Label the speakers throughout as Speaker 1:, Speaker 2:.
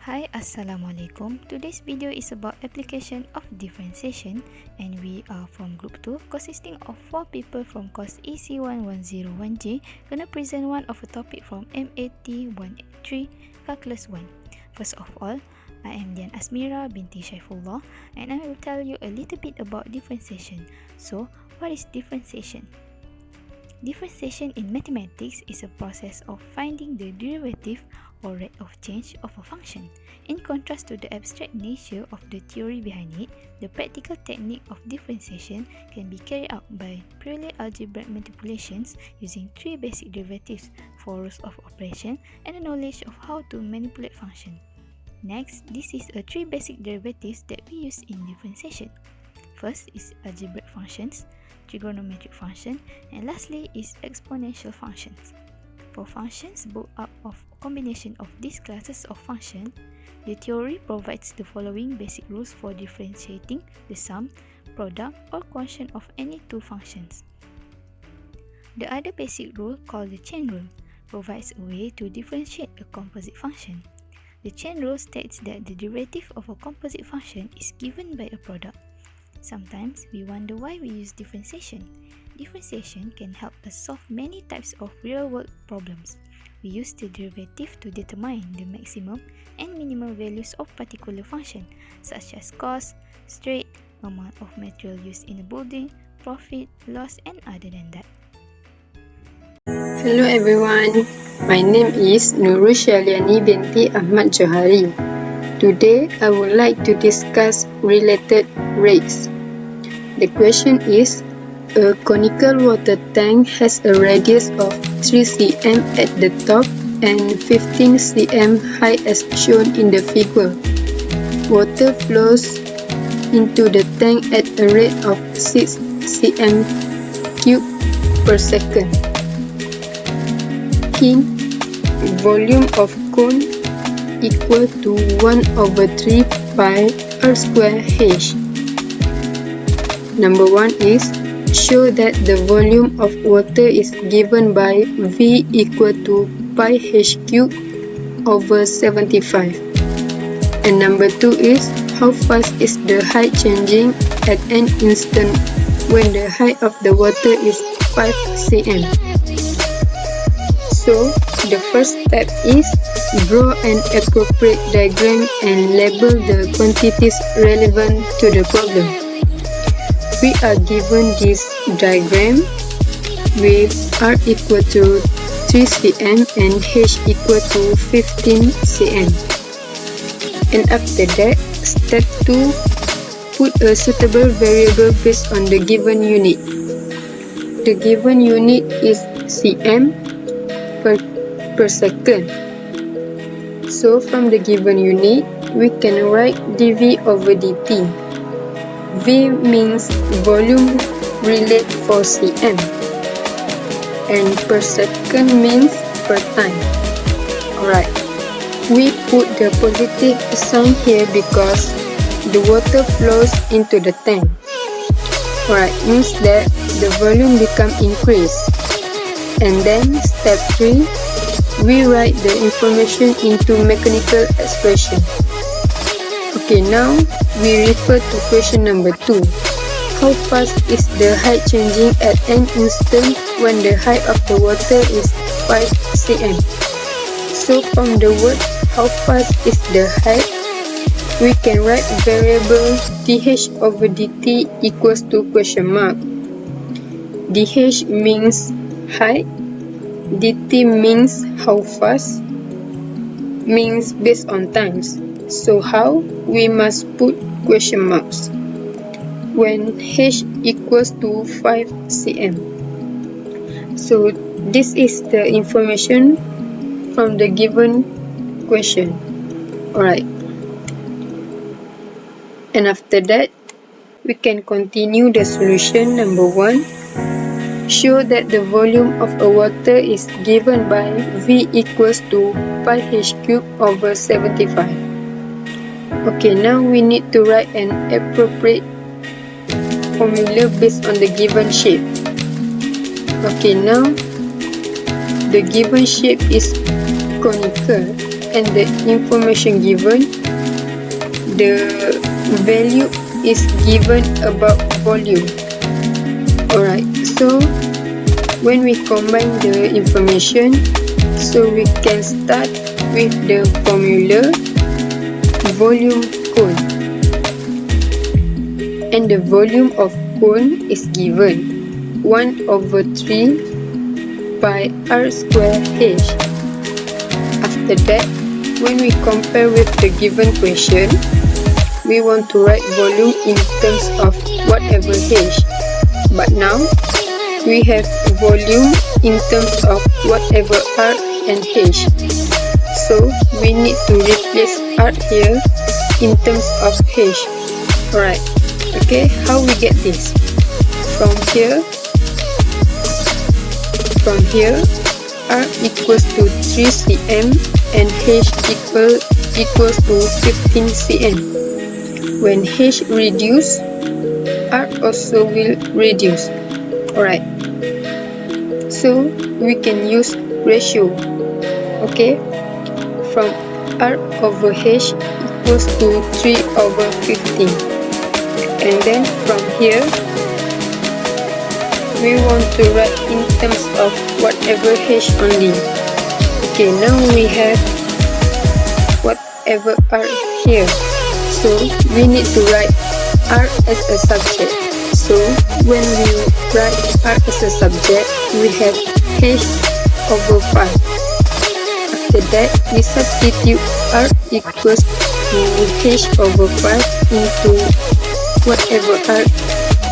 Speaker 1: Hi, Assalamualaikum. Today's video is about application of differentiation, and we are from group 2 consisting of 4 people from course EC1101J gonna present one of a topic from MAT183 Calculus 1. First of all, I am Dian Asmira binti Shaifullah, and I will tell you a little bit about differentiation. So, what is differentiation? Differentiation in mathematics is a process of finding the derivative or rate of change of a function. In contrast to the abstract nature of the theory behind it, the practical technique of differentiation can be carried out by purely algebraic manipulations using 3 basic derivatives, 4 rules of operation, and a knowledge of how to manipulate functions. Next, this is a 3 basic derivatives that we use in differentiation. First is algebraic functions, trigonometric function, and lastly is exponential functions. For functions built up of a combination of these classes of functions, the theory provides the following basic rules for differentiating the sum, product, or quotient of any two functions. The other basic rule, called the chain rule, provides a way to differentiate a composite function. The chain rule states that the derivative of a composite function is given by a product. Sometimes we wonder why we use differentiation. Differentiation can help us solve many types of real-world problems. We use the derivative to determine the maximum and minimum values of particular function, such as cost, rate, amount of material used in a building, profit, loss, and other than that.
Speaker 2: Hello everyone, my name is Nurul Syaliani binti Ahmad Johari. Today I would like to discuss related rates. The question is, a conical water tank has a radius of 3 cm at the top and 15 cm high as shown in the figure. Water flows into the tank at a rate of 6 cm cube per second. Hint, volume of cone equal to 1/3 pi r square h. Number 1 is, show that the volume of water is given by V equal to pi h cube over 75. And number 2 is, how fast is the height changing at an instant when the height of the water is 5 cm. So, the first step is, draw an appropriate diagram and label the quantities relevant to the problem. We are given this diagram with R equal to 3 cm and H equal to 15 cm. And after that, step 2, put a suitable variable based on the given unit. The given unit is cm per second. So from the given unit, we can write dV over dt. V means volume relate for cm, and per second means per time. Alright, we put the positive sign here because the water flows into the tank. Alright, means that the volume become increased. And then step 3, we write the information into mechanical expression. Okay, now we refer to question number 2. How fast is the height changing at an instant when the height of the water is 5 cm? So from the word how fast is the height, we can write variable dh over dt equals to question mark. Dh means height, dt means how fast, means based on times. So how? We must put question marks when h equals to 5 cm. So this is the information from the given question. Alright. And after that, we can continue the solution. Number 1. Show that the volume of a water is given by V equals to pi h cube over 75. Okay, now we need to write an appropriate formula based on the given shape. Okay, now the given shape is conical. and the information given, the value is given about volume. Alright, so when we combine the information, so we can start with the formula volume cone, and the volume of cone is given 1/3 pi r square h. After that, when we compare with the given question, we want to write volume in terms of whatever h, but now we have volume in terms of whatever r and h, so we need to replace r here in terms of h. Alright, okay, how we get this? From here r equals to 3 cm and h equals to 15 cm. When h reduce, r also will reduce. Alright, so we can use ratio. Okay, from r over h equals to 3/15, and then from here we want to write in terms of whatever h only. Okay, now we have whatever r here, so we need to write r as a subject. So when we write r as a subject, we have h over 5. After that, we substitute r equals to h over 5 into whatever r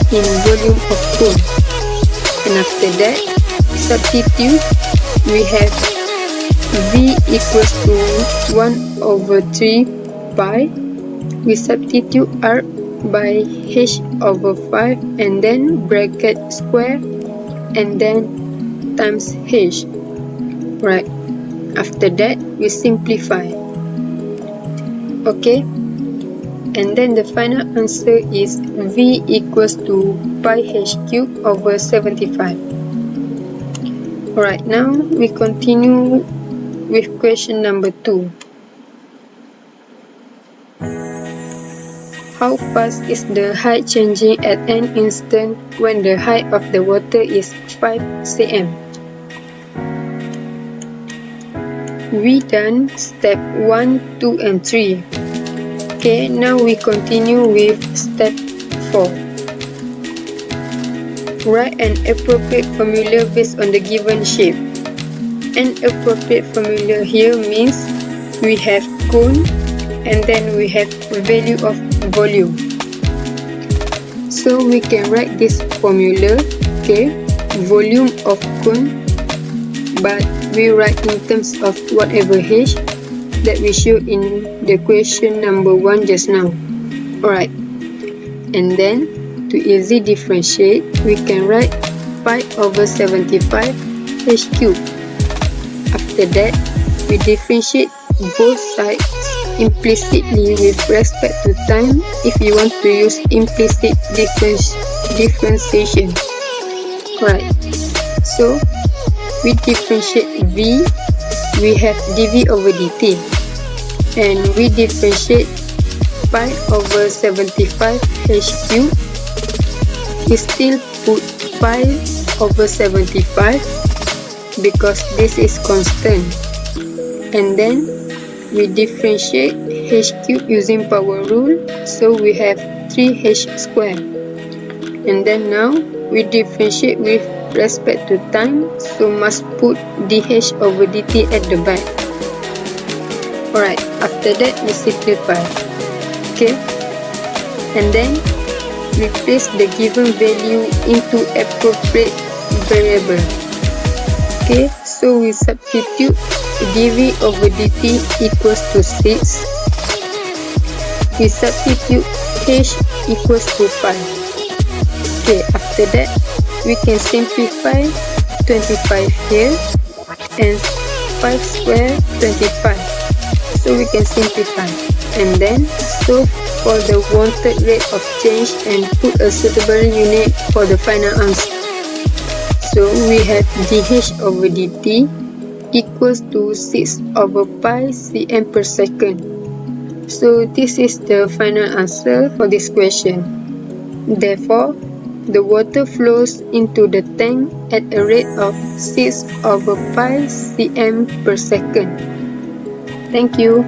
Speaker 2: in volume of cone. And after that, substitute, we have v equals to 1/3 pi. We substitute r by h over 5 and then bracket square and then times h. Right, after that we simplify. Okay, and then the final answer is v equals to pi h cubed over 75. Alright, now we continue with question number 2. How fast is the height changing at an instant when the height of the water is 5 cm? We done step 1, 2 and 3. Okay, now we continue with step 4. Write an appropriate formula based on the given shape. An appropriate formula here means we have cone and then we have value of volume. So we can write this formula, okay, volume of cone, but we write in terms of whatever h that we show in the question number 1 just now. Alright, and then to easily differentiate, we can write pi over 75 h cubed. After that, we differentiate both sides implicitly with respect to time if you want to use implicit differentiation. Right, so we differentiate v, we have dv over dt, and we differentiate pi over 75 h cubed. We still put pi over 75 because this is constant, and then we differentiate h cubed using power rule, so we have 3h squared. And then now we differentiate with respect to time, so must put dh over dt at the back. Alright, after that we simplify. Okay, and then we place the given value into appropriate variable. Okay, so we substitute dv over dt equals to 6. We substitute h equals to 5. Okay, after that we can simplify 25 here and 5 square 25. So we can simplify and then solve for the wanted rate of change and put a suitable unit for the final answer. So we have dh over dt equals to 6 over pi cm per second. So this is the final answer for this question. Therefore, the water flows into the tank at a rate of 6 over pi cm per second. Thank you.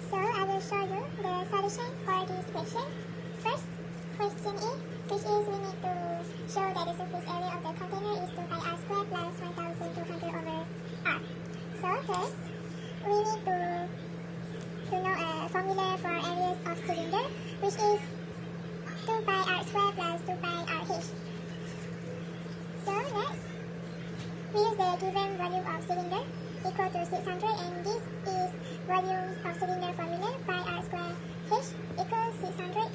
Speaker 3: So I will show you the solution for this question. First, question A, which is we need to show that the surface area of the container is 2 pi r squared plus 1200 over r. So first, we need to know a formula for areas of cylinder, which is 2 pi r squared plus 2 pi r h. So next, we use the given volume of cylinder equal to 600, and this is volume of cylinder formula pi r square h equals 600,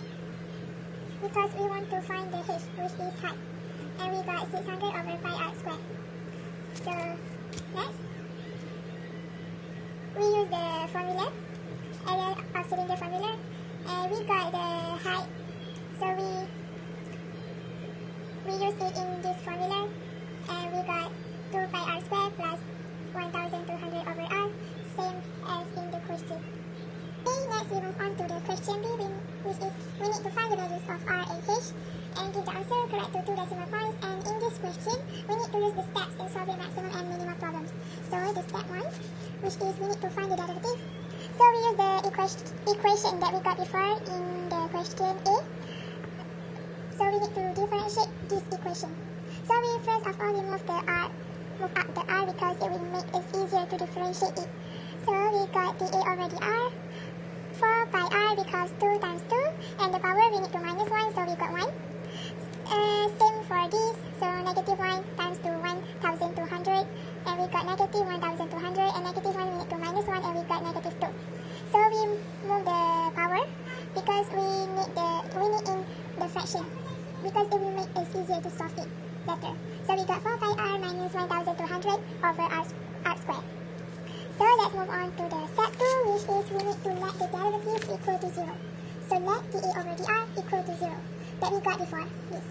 Speaker 3: because we want to find the h, which is height, and we got 600 over pi r square. So next, we use the formula, area of cylinder formula, and we got the height, so we use it in this formula, and we got 2 pi r square plus 1200 over r, same as in the question. Okay, next we move on to the question B, which is we need to find the values of r and h and give the answer correct to 2 decimal points. And in this question, we need to use the steps in solving maximum and minimum problems. So the step 1, which is we need to find the derivative. So we use the equation that we got before in the question A. So we need to differentiate this equation. So we first of all move up the r because it will make it easier to differentiate it. So we got the a over the r, 4 pi r because 2 times 2, and the power we need to minus 1, so we got 1. Same for this, so negative 1 times to 1200, and we got negative 1200, and negative 1 we need to minus 1, and we got negative 2. So we move the power because we need in the fraction, because it will make it easier to solve it better. So we got 4 pi r minus 1200 over r squared. So let's move on to the step 2, which is we need to let the derivative equal to 0. So let the a over the r equal to 0, that we got before this.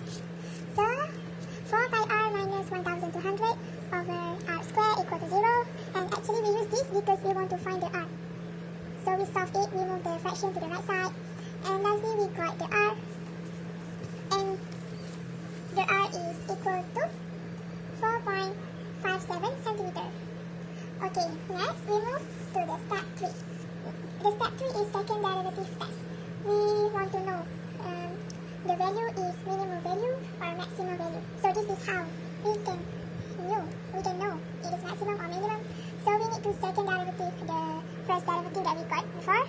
Speaker 3: So 4 pi r minus 1200 over r squared equal to 0, and actually we use this because we want to find the r. So we solve it, we move the fraction to the right side, and lastly we got the r, and the r is equal to 4.57 centimeter. Okay, next we move to the step 3. The step 3 is second derivative test. We want to know the value is minimum value or maximum value. So this is how we can know it is maximum or minimum. So we need to second derivative the first derivative that we got before.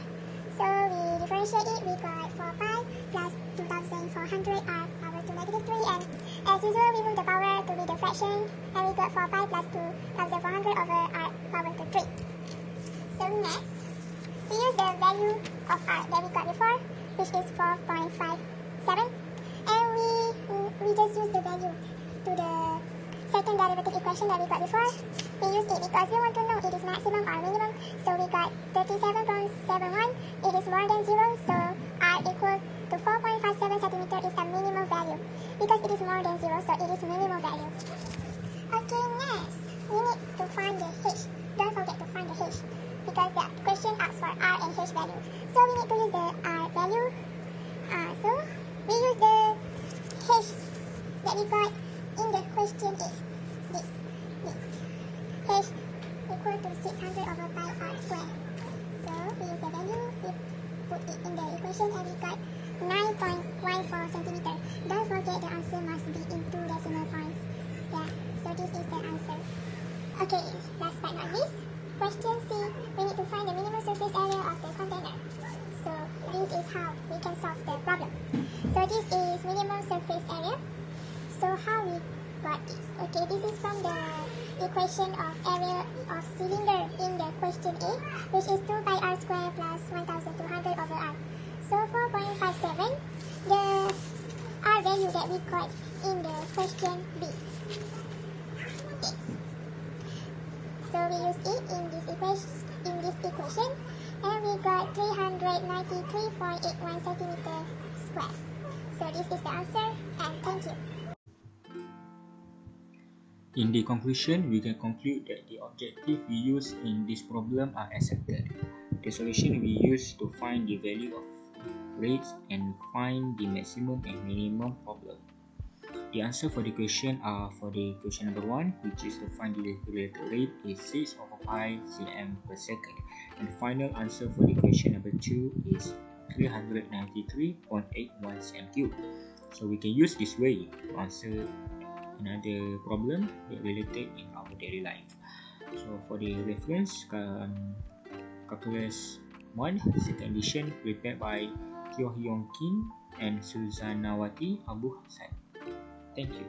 Speaker 3: So we differentiate it, we got 4 pi plus 2400 r power to negative 3, and as usual we move the power to be the fraction, and we got 4 pi plus 2400 over r power to 3. So next, we use the value of r that we got before, which is 4.57, and we just use the value to the second derivative equation that we got before. We use it because we want to know it is maximum or minimum. So we got 37.71, it is more than 0, so r equal to 4.57 centimeter is the minimum value. Because it is more than 0, so it is minimum value. Okay, next, we need to find the h. Don't forget to find the h, because the question asks for r and h value. So we need to use the r value. So we use the h that we got in the question is this. H equal to 600 over pi r squared. So we use the value, we put it in the equation, and we got 9.14 centimeter. Don't forget the answer must be in 2 decimal points. Yeah, so this is the answer. Okay, last but not least, question C, we need to find the minimum surface area of the container. So this is how we can solve the problem. So this is minimum surface area. So how we got this? Okay, this is from the equation of area of cylinder in the question A, which is 2 pi r squared plus 1200 over r. So 4.57, the r value that we got in the question B. equation, and we got 393.81 centimeter square. So this is the answer, and thank you.
Speaker 4: In the conclusion, we can conclude that the objective we use in this problem are accepted. The solution we use to find the value of rates and find the maximum and minimum problem. The answer for the question are for the question number 1, which is to find the calculated rate is 6 over pi cm per second. And the final answer for the question number 2 is 393.81 cm cube. So we can use this way to answer another problem that related in our daily life. So for the reference, calculus 1 second edition prepared by Kyo Hyung Kim and Suzanawati Abu Hassan. Thank you.